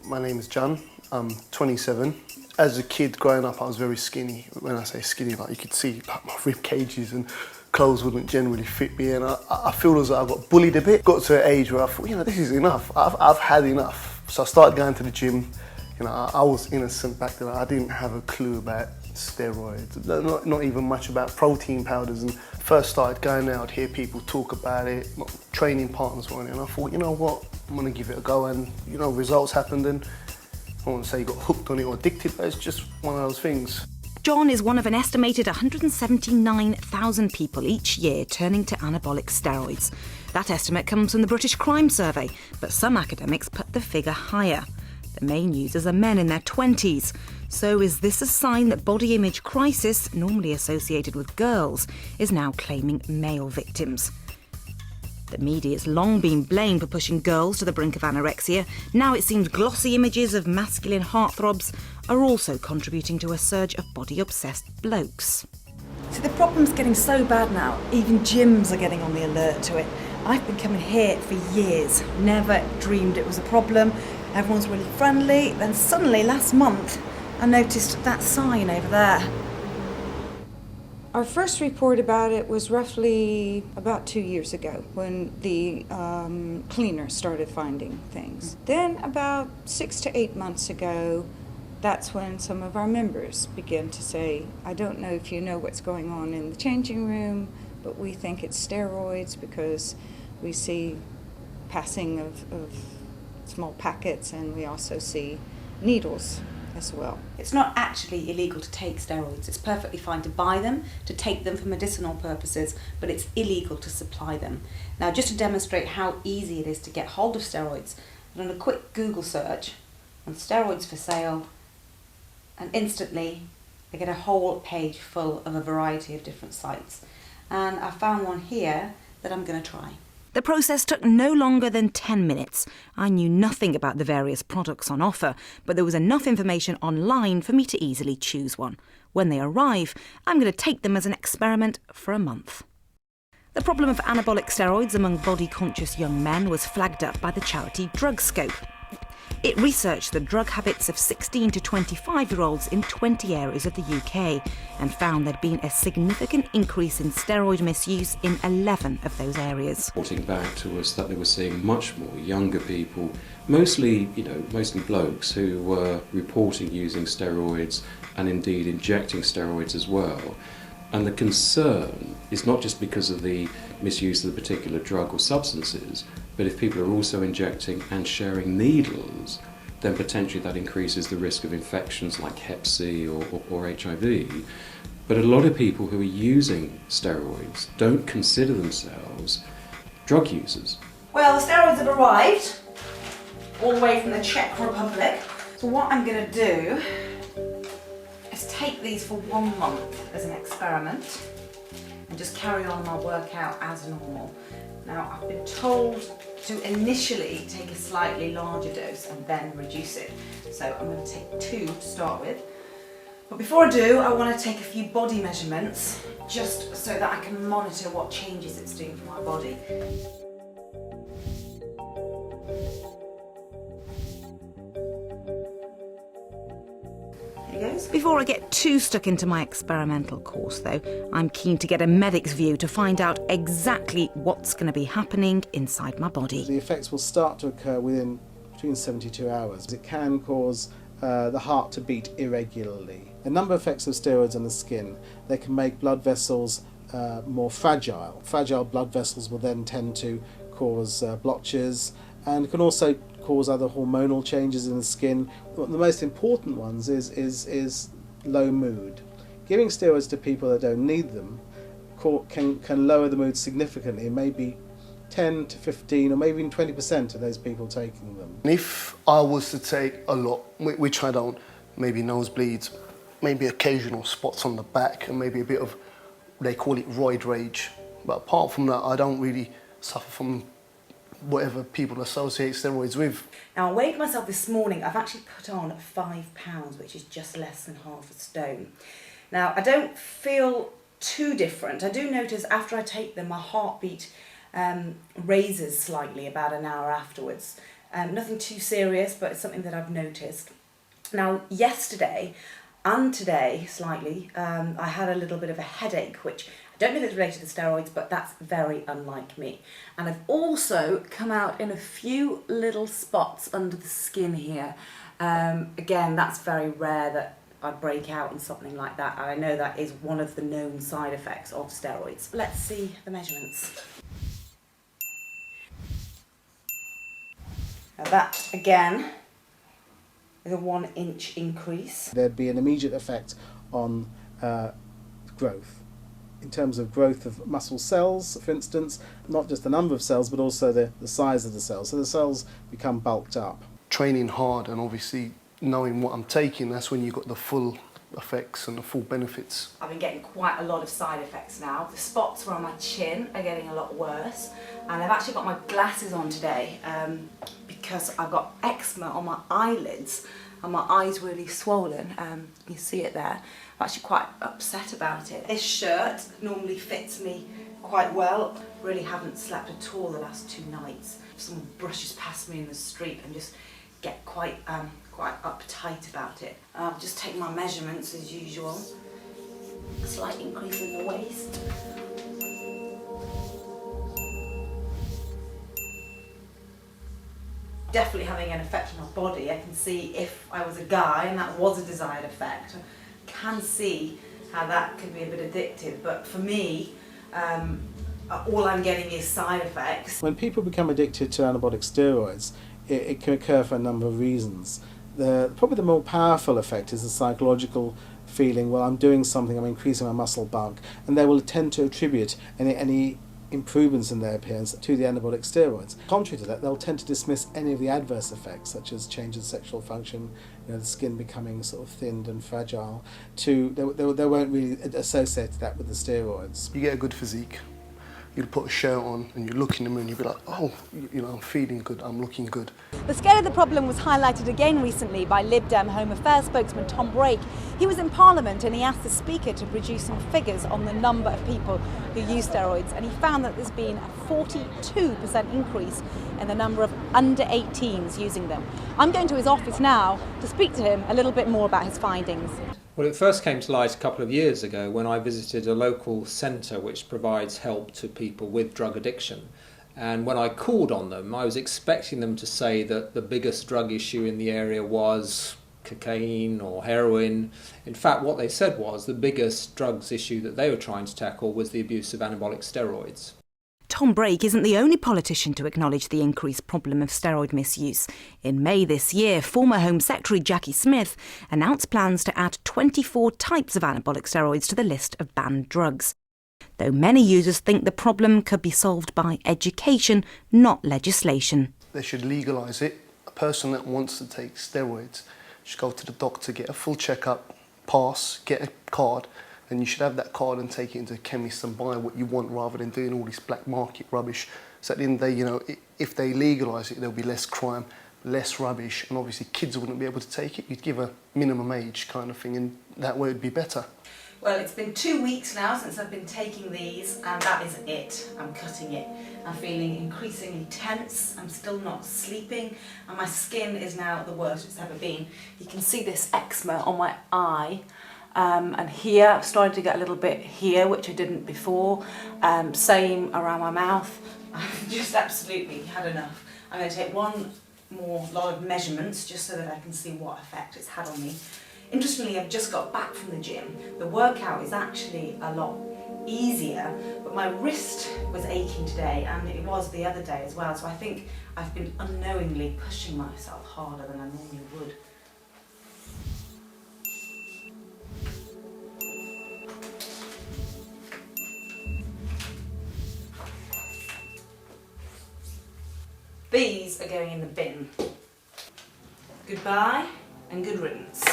My name is John. I'm 27. As a kid growing up, I was very skinny. When I say skinny, like you could see like my rib cages and clothes wouldn't generally fit me, and I feel as though I got bullied a bit. Got to an age where I thought, this is enough. I've had enough. So I started going to the gym. I was innocent back then. I didn't have a clue about steroids, not even much about protein powders. And first started going out, hear people talk about it. My training partners were on it, and I thought, you know what, I'm gonna give it a go. And results happened, and I won't say you got hooked on it or addicted, but it's just one of those things. John is one of an estimated 179,000 people each year turning to anabolic steroids. That estimate comes from the British Crime Survey, but some academics put the figure higher. The main users are men in their 20s. So is this a sign that body image crisis, normally associated with girls, is now claiming male victims? The media has long been blamed for pushing girls to the brink of anorexia. Now it seems glossy images of masculine heartthrobs are also contributing to a surge of body-obsessed blokes. So the problem's getting so bad now, even gyms are getting on the alert to it. I've been coming here for years, never dreamed it was a problem. Everyone's really friendly. Then suddenly, last month, I noticed that sign over there. Our first report about it was roughly about 2 years ago when the cleaner started finding things. Then about 6 to 8 months ago, that's when some of our members began to say, I don't know if you know what's going on in the changing room, but we think it's steroids because we see passing of small packets, and we also see needles as well. It's not actually illegal to take steroids. It's perfectly fine to buy them, to take them for medicinal purposes, but it's illegal to supply them. Now, just to demonstrate how easy it is to get hold of steroids, I've done a quick Google search on steroids for sale, and instantly I get a whole page full of a variety of different sites. And I found one here that I'm going to try. The process took no longer than 10 minutes. I knew nothing about the various products on offer, but there was enough information online for me to easily choose one. When they arrive, I'm going to take them as an experiment for a month. The problem of anabolic steroids among body-conscious young men was flagged up by the charity DrugScope. It researched the drug habits of 16 to 25-year-olds in 20 areas of the UK and found there'd been a significant increase in steroid misuse in 11 of those areas. Reporting back to us that they were seeing much more younger people, mostly blokes, who were reporting using steroids and indeed injecting steroids as well. And the concern is not just because of the misuse of the particular drug or substances, but if people are also injecting and sharing needles, then potentially that increases the risk of infections like Hep C or HIV. But a lot of people who are using steroids don't consider themselves drug users. Well, the steroids have arrived, all the way from the Czech Republic. So what I'm going to do is take these for 1 month as an experiment and just carry on my workout as normal. Now, I've been told to initially take a slightly larger dose and then reduce it. So I'm going to take 2 to start with. But before I do, I want to take a few body measurements just so that I can monitor what changes it's doing for my body. Before I get too stuck into my experimental course, though, I'm keen to get a medic's view to find out exactly what's going to be happening inside my body. The effects will start to occur within between 72 hours. It can cause the heart to beat irregularly. A number of effects of steroids on the skin. They can make blood vessels more fragile. Fragile blood vessels will then tend to cause blotches and can also cause other hormonal changes in the skin. One of the most important ones is low mood. Giving steroids to people that don't need them can lower the mood significantly. It may be 10 to 15 or maybe even 20% of those people taking them. If I was to take a lot, which I don't, maybe nosebleeds, maybe occasional spots on the back, and maybe a bit of, they call it roid rage. But apart from that, I don't really suffer from whatever people associate steroids with. Now, I weighed myself this morning. I've actually put on 5 pounds, which is just less than half a stone. Now, I don't feel too different. I do notice after I take them, my heartbeat raises slightly about an hour afterwards. Nothing too serious, but it's something that I've noticed. Now, yesterday and today, slightly, I had a little bit of a headache, which I don't know if it's related to steroids, but that's very unlike me. And I've also come out in a few little spots under the skin here. Again, that's very rare that I break out in something like that. And I know that is one of the known side effects of steroids. Let's see the measurements. Now that, again, is a 1 inch increase. There'd be an immediate effect on growth. In terms of growth of muscle cells, for instance, not just the number of cells, but also the size of the cells. So the cells become bulked up. Training hard and obviously knowing what I'm taking, that's when you got the full effects and the full benefits. I've been getting quite a lot of side effects now. The spots around my chin are getting a lot worse, and I've actually got my glasses on today because I've got eczema on my eyelids and my eyes really swollen. You see it there. I'm actually quite upset about it. This shirt normally fits me quite well. Really haven't slept at all the last 2 nights. If someone brushes past me in the street and just get quite uptight about it. I'll just take my measurements as usual. A slight increase in the waist. Definitely having an effect on my body. I can see if I was a guy and that was a desired effect, I can see how that could be a bit addictive, but for me, all I'm getting is side effects. When people become addicted to anabolic steroids, it can occur for a number of reasons. Probably the more powerful effect is the psychological feeling, well, I'm doing something, I'm increasing my muscle bulk, and they will tend to attribute any improvements in their appearance to the anabolic steroids. Contrary to that, they'll tend to dismiss any of the adverse effects, such as change in sexual function, the skin becoming sort of thinned and fragile. They won't really associate that with the steroids. You get a good physique, you'd put a shirt on and you look in the mirror and you'd be like, oh, I'm feeling good, I'm looking good. The scale of the problem was highlighted again recently by Lib Dem Home Affairs spokesman Tom Brake. He was in Parliament and he asked the Speaker to produce some figures on the number of people who use steroids, and he found that there's been a 42% increase in the number of under 18s using them. I'm going to his office now to speak to him a little bit more about his findings. Well, it first came to light a couple of years ago when I visited a local centre which provides help to people with drug addiction. And when I called on them, I was expecting them to say that the biggest drug issue in the area was cocaine or heroin. In fact, what they said was the biggest drugs issue that they were trying to tackle was the abuse of anabolic steroids. Tom Brake isn't the only politician to acknowledge the increased problem of steroid misuse. In May this year, former Home Secretary Jackie Smith announced plans to add 24 types of anabolic steroids to the list of banned drugs. Though many users think the problem could be solved by education, not legislation. They should legalise it. A person that wants to take steroids should go to the doctor, get a full checkup, pass, get a card, and you should have that card and take it into a chemist and buy what you want rather than doing all this black market rubbish. So at the end of the day, if they legalise it, there'll be less crime, less rubbish, and obviously kids wouldn't be able to take it. You'd give a minimum age kind of thing, and that way it'd be better. Well, it's been 2 weeks now since I've been taking these, and that is it. I'm cutting it. I'm feeling increasingly tense. I'm still not sleeping, and my skin is now the worst it's ever been. You can see this eczema on my eye. And here, I've started to get a little bit here, which I didn't before. Same around my mouth. I've just absolutely had enough. I'm going to take one more lot of measurements just so that I can see what effect it's had on me. Interestingly, I've just got back from the gym. The workout is actually a lot easier, but my wrist was aching today, and it was the other day as well. So I think I've been unknowingly pushing myself harder than I normally would. These are going in the bin. Goodbye and good riddance.